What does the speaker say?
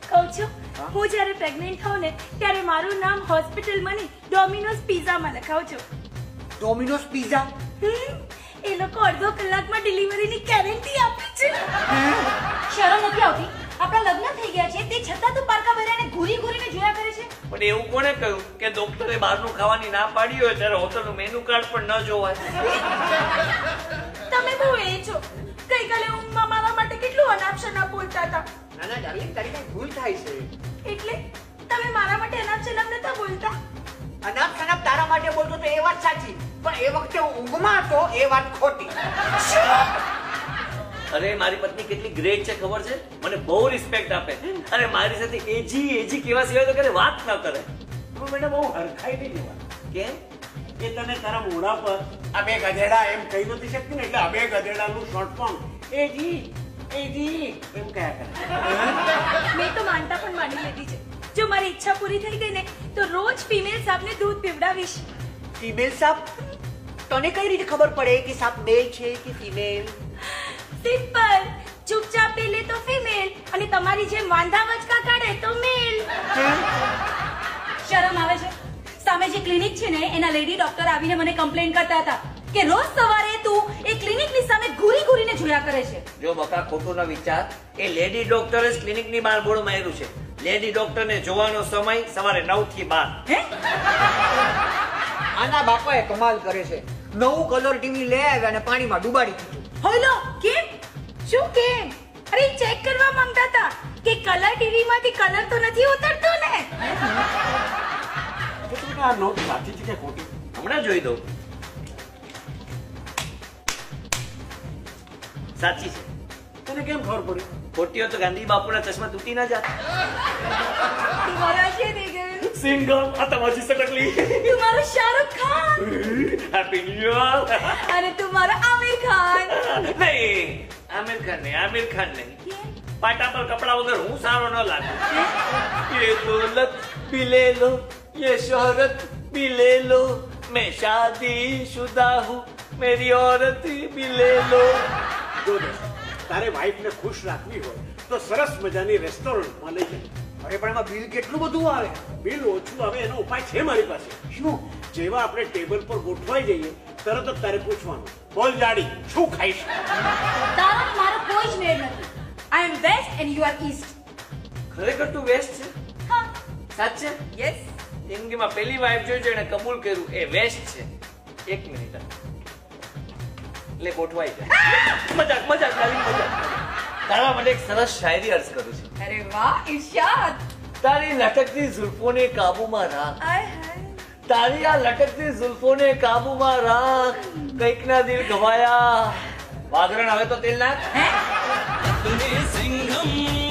કહું છું હું જ્યારે પ્રેગ્નન્ટ થાઉં ને ત્યારે મારું નામ હોસ્પિટલમાં નહીં ડોમિનોઝ પિઝામાં લખાવું છું. Domino's pizza? એ લોકો અડધો કલાકમાં ડિલિવરીની ગેરંટી આપે છે. શરમ નથી આવતી? આપણા લગ્ન થઈ ગયા છે તે છતાં તું પારકા ભર્યાને ઘૂરી ઘૂરીને જોયા કરે છે. પણ એવું કોણે કહ્યું કે ડોક્ટરે બહારનું ખાવાની ના પાડી હોય ત્યારે હોટલનું મેનુ કાર્ડ પણ ન જોવાય? તમે બહુ એ છો. ગઈકાલે ઊંઘમાં મારા માટે કેટલું અનાપ શનાપ બોલતા હતા. ના ના ડાર્લિંગ, તારી કઈ ભૂલ થાય છે. એટલે તમે મારા માટે અનાપ શનાપ નતા બોલતા? અનાપ શનાપ તારા માટે બોલતો તો એ વાત સાચી, પણ એ વખતે હું ઊંઘમાં હતો એ વાત ખોટી. અરે મારી પત્ની કેટલી ગ્રેટ છે ખબર છે? મને બહુ રિસ્પેક્ટ આપે. અરે મારી સાથે એજી કેવા સિવાય તો કਦੇ વાત ન કરે. તું બેટા બહુ હરખાઈ નહીં દેવા. કેમ? એ તને તારા મોઢા પર આ બે ગધેડા એમ કહી નથી શકતી ને, એટલે આ બે ગધેડાનું શોર્ટ ફોર્મ એજી એમ કહ્યા કરે. મેં તો માનતા પણ માની લીધી છે. જો મારી ઈચ્છા પૂરી થઈ ગઈ ને તો રોજ ફિમેલ સાપને દૂધ પીવડાવીશ. ફિમેલ સાપ? તને કઈ રીતે ખબર પડે કે સાપ મેલ છે કે ફિમેલ? સિમ્પલ. ચૂપચાપ પી લે તો ફિમેલ અને તમારી જેમ વાંધા વચકા કાઢે તો મેલ. શરમ આવે છે? સામે જે ક્લિનિક છે ને એના લેડી ડોક્ટર આવીને મને કમ્પ્લેન કરતા હતા કે રોજ સવારે તું એ ક્લિનિકની સામે ઘૂરી ઘૂરીને જોયા કરે છે. જો બકા ખોટું ન વિચાર. એ લેડી ડોક્ટરે જ ક્લિનિકની બહાર બોર્ડ માર્યું છે. લેડી ડોક્ટરને જોવાનો સમય સવારે 9 થી 12. હે? આના બાપાએ કમાલ કરે છે. નવું કલર ટીવી લઈ આવ્યા અને પાણીમાં ડુબાડી દીધું. હોયલો કેમ? શું કેમ? અરે ચેક કરવા માંગતા હતા કે કલર ટીવી માંથી કલર તો નથી ઉતરતો ને. આ નોટ સાચી છે કે ખોટી? હમણાં જોઈ દઉં. સાચી છે. તને કેમ ખબર પડી? ખોટી હોય તો ગાંધી બાપુના ચશ્મા તૂટી ના જાત. तुम्हारा शेर સિંગમ આ તમારી સટકલી. तुम्हारा Shahrukh Khan. Happy new year. अरे तुम्हारा आमिर खान. નહીં આમિર ખાન નહીં. પાટા પર કપડા વગર હું સારો ન લાગુ. ये दौलत भी ले लो, ये शोहरत भी ले लो, मैं शादीशुदा हूँ, मेरी औरत भी ले लो. જો તારે વાઈફને ખુશ રાખવી હોય તો સરસ મજાની રેસ્ટોરન્ટમાં લઈ જાય. અરે પણ એમાં બિલ કેટલું બધું આવે. બિલ ઓછું આવે એનો ઉપાય છે મારી પાસે. શું? જેવા આપણે ટેબલ પર ગોઠવાઈ જઈએ તરત જ તારે પૂછવાનું, બોલ જાડી શું ખાઈશ? તારો ને મારો કોઈ જ મેળ નથી. I am west and you are east. ખરેખર તું વેસ્ટ છે? હા. સાચે? Yes. જિંદગીમાં પહેલી વાઈફ જોઈ છે એને કબૂલ કર્યું એ વેસ્ટ છે. 1 મિનિટ લે ગોઠવાઈ જાય. મજાક ડાર્લિંગ મજાક. તારા માટે એક સરસ શાયરી અર્જ કરું છું. અરે વાહ ઇરશાદ. તારી લટકતી ઝુલ્ફોને કાબૂમાં રાખ. આય હાય. તારી આ લટકતી ઝુલ્ફોને કાબૂમાં રાખ. કઈક ના દિલ ગવાયા. વાગરણ હવે તો તેલ નાખ. સિંઘમ